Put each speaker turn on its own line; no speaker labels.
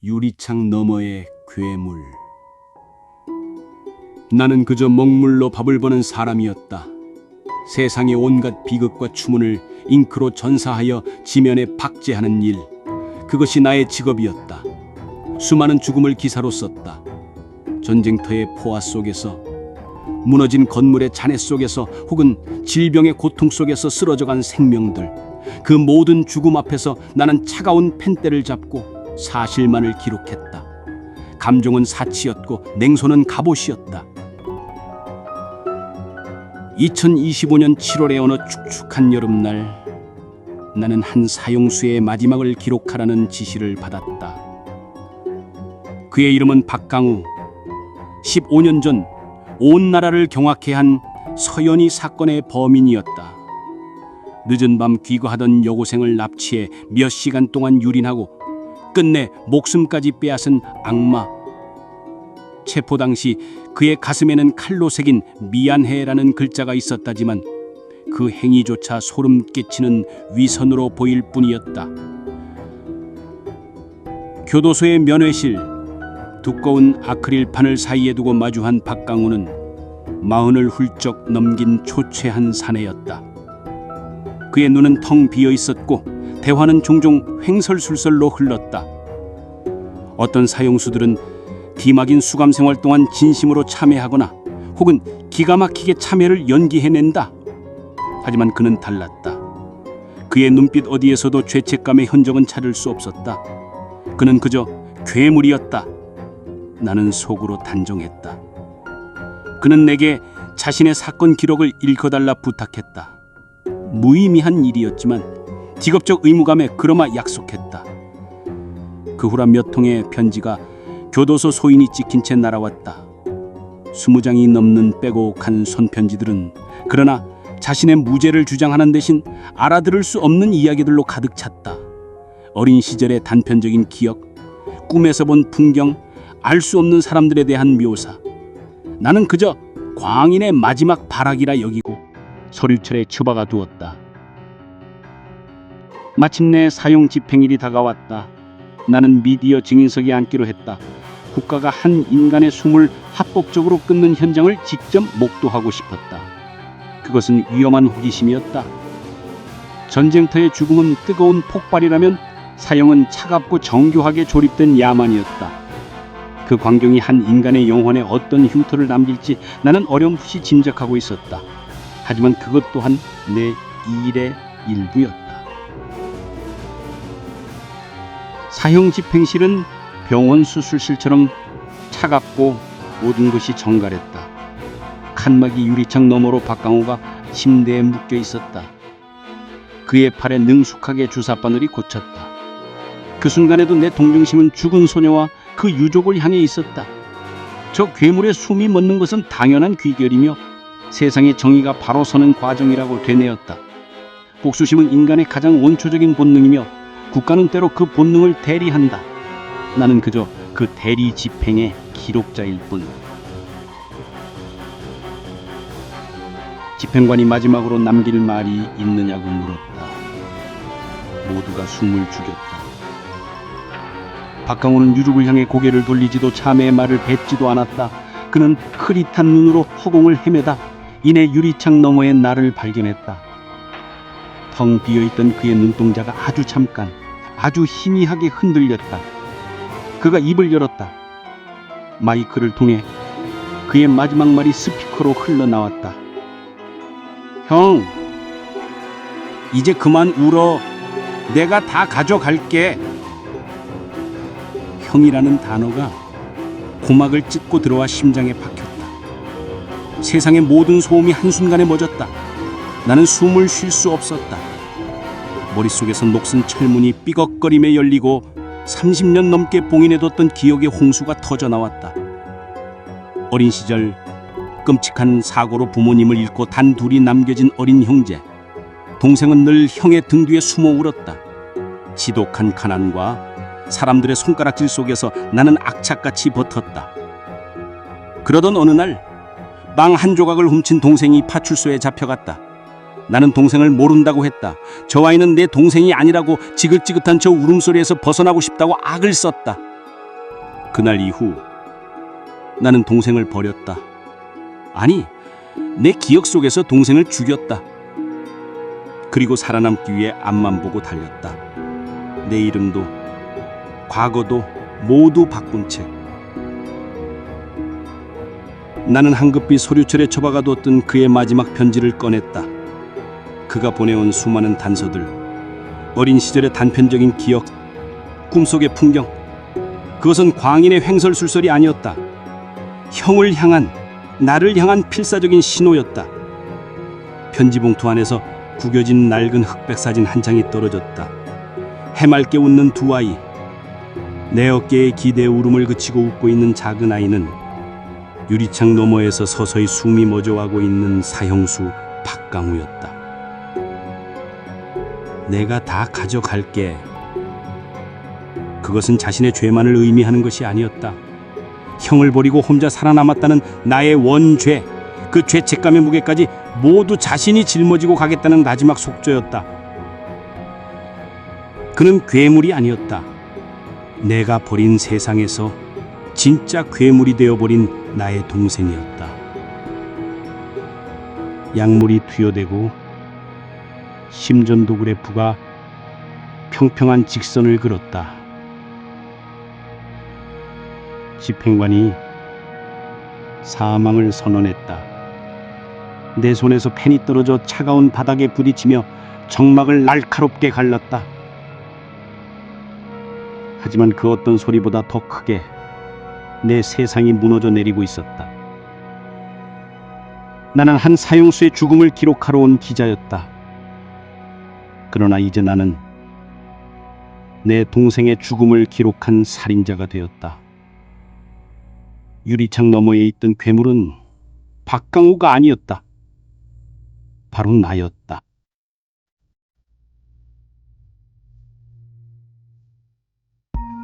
유리창 너머의 괴물. 나는 그저 먹물로 밥을 버는 사람이었다. 세상의 온갖 비극과 추문을 잉크로 전사하여 지면에 박제하는 일, 그것이 나의 직업이었다. 수많은 죽음을 기사로 썼다. 전쟁터의 포화 속에서, 무너진 건물의 잔해 속에서, 혹은 질병의 고통 속에서 쓰러져간 생명들, 그 모든 죽음 앞에서 나는 차가운 펜대를 잡고 사실만을 기록했다. 감정은 사치였고 냉소는 갑옷이었다. 2025년 7월의 어느 축축한 여름날, 나는 한 사형수의 마지막을 기록하라는 지시를 받았다. 그의 이름은 박강우. 15년 전 온 나라를 경악해 한 서연희 사건의 범인이었다. 늦은 밤 귀가하던 여고생을 납치해 몇 시간 동안 유린하고 끝내 목숨까지 빼앗은 악마. 체포 당시 그의 가슴에는 칼로 새긴 미안해라는 글자가 있었다지만 그 행위조차 소름 끼치는 위선으로 보일 뿐이었다. 교도소의 면회실, 두꺼운 아크릴판을 사이에 두고 마주한 박강우는 40을 훌쩍 넘긴 초췌한 사내였다. 그의 눈은 텅 비어 있었고 대화는 종종 횡설술설로 흘렀다. 어떤 사형수들은 기막인 수감 생활 동안 진심으로 참회하거나 혹은 기가 막히게 참회를 연기해낸다. 하지만 그는 달랐다. 그의 눈빛 어디에서도 죄책감의 흔적은 찾을 수 없었다. 그는 그저 괴물이었다. 나는 속으로 단정했다. 그는 내게 자신의 사건 기록을 읽어달라 부탁했다. 무의미한 일이었지만 직업적 의무감에 그러마 약속했다. 그 후라 몇 통의 편지가 교도소 소인이 찍힌 채 날아왔다. 20장이 넘는 빼곡한 손편지들은 그러나 자신의 무죄를 주장하는 대신 알아들을 수 없는 이야기들로 가득 찼다. 어린 시절의 단편적인 기억, 꿈에서 본 풍경, 알 수 없는 사람들에 대한 묘사. 나는 그저 광인의 마지막 발악이라 여기고 서류철에 처박아 두었다. 마침내 사형 집행일이 다가왔다. 나는 미디어 증인석에 앉기로 했다. 국가가 한 인간의 숨을 합법적으로 끊는 현장을 직접 목도하고 싶었다. 그것은 위험한 호기심이었다. 전쟁터의 죽음은 뜨거운 폭발이라면 사형은 차갑고 정교하게 조립된 야만이었다. 그 광경이 한 인간의 영혼에 어떤 흉터를 남길지 나는 어렴풋이 짐작하고 있었다. 하지만 그것 또한 내 일의 일부였다. 사형 집행실은 병원 수술실처럼 차갑고 모든 것이 정갈했다. 칸막이 유리창 너머로 박강우가 침대에 묶여 있었다. 그의 팔에 능숙하게 주사바늘이 꽂혔다. 그 순간에도 내 동정심은 죽은 소녀와 그 유족을 향해 있었다. 저 괴물의 숨이 멎는 것은 당연한 귀결이며 세상의 정의가 바로 서는 과정이라고 되뇌었다. 복수심은 인간의 가장 원초적인 본능이며 국가는 때로 그 본능을 대리한다. 나는 그저 그 대리 집행의 기록자일 뿐. 집행관이 마지막으로 남길 말이 있느냐고 물었다. 모두가 숨을 죽였다. 박강호는 유족을 향해 고개를 돌리지도 참회의 말을 뱉지도 않았다. 그는 흐릿한 눈으로 허공을 헤매다 이내 유리창 너머의 나를 발견했다. 텅 비어있던 그의 눈동자가 아주 잠깐, 아주 희미하게 흔들렸다. 그가 입을 열었다. 마이크를 통해 그의 마지막 말이 스피커로 흘러나왔다. 형, 이제 그만 울어. 내가 다 가져갈게. 형이라는 단어가 고막을 찢고 들어와 심장에 박혔다. 세상의 모든 소음이 한순간에 멎었다. 나는 숨을 쉴 수 없었다. 머릿속에서 녹슨 철문이 삐걱거리며 열리고 30년 넘게 봉인해뒀던 기억의 홍수가 터져나왔다. 어린 시절 끔찍한 사고로 부모님을 잃고 단 둘이 남겨진 어린 형제. 동생은 늘 형의 등 뒤에 숨어 울었다. 지독한 가난과 사람들의 손가락질 속에서 나는 악착같이 버텼다. 그러던 어느 날 빵 한 조각을 훔친 동생이 파출소에 잡혀갔다. 나는 동생을 모른다고 했다. 저 아이는 내 동생이 아니라고 지긋지긋한 저 울음소리에서 벗어나고 싶다고 악을 썼다. 그날 이후 나는 동생을 버렸다. 아니, 내 기억 속에서 동생을 죽였다. 그리고 살아남기 위해 앞만 보고 달렸다. 내 이름도 과거도 모두 바꾼 채. 나는 황급히 소류철에 처박아뒀던 그의 마지막 편지를 꺼냈다. 그가 보내온 수많은 단서들, 어린 시절의 단편적인 기억, 꿈속의 풍경. 그것은 광인의 횡설술설이 아니었다. 형을 향한, 나를 향한 필사적인 신호였다. 편지 봉투 안에서 구겨진 낡은 흑백 사진 한 장이 떨어졌다. 해맑게 웃는 두 아이. 내 어깨에 기대의 울음을 그치고 웃고 있는 작은 아이는 유리창 너머에서 서서히 숨이 멎어가고 있는 사형수 박강우였다. 내가 다 가져갈게. 그것은 자신의 죄만을 의미하는 것이 아니었다. 형을 버리고 혼자 살아남았다는 나의 원죄, 그 죄책감의 무게까지 모두 자신이 짊어지고 가겠다는 마지막 속죄였다. 그는 괴물이 아니었다. 내가 버린 세상에서 진짜 괴물이 되어버린 나의 동생이었다. 약물이 투여되고 심전도굴의 부가 평평한 직선을 그렸다. 집행관이 사망을 선언했다. 내 손에서 펜이 떨어져 차가운 바닥에 부딪히며 정막을 날카롭게 갈랐다. 하지만 그 어떤 소리보다 더 크게 내 세상이 무너져 내리고 있었다. 나는 한 사형수의 죽음을 기록하러 온 기자였다. 그러나 이제 나는 내 동생의 죽음을 기록한 살인자가 되었다. 유리창 너머에 있던 괴물은 박강우가 아니었다. 바로 나였다.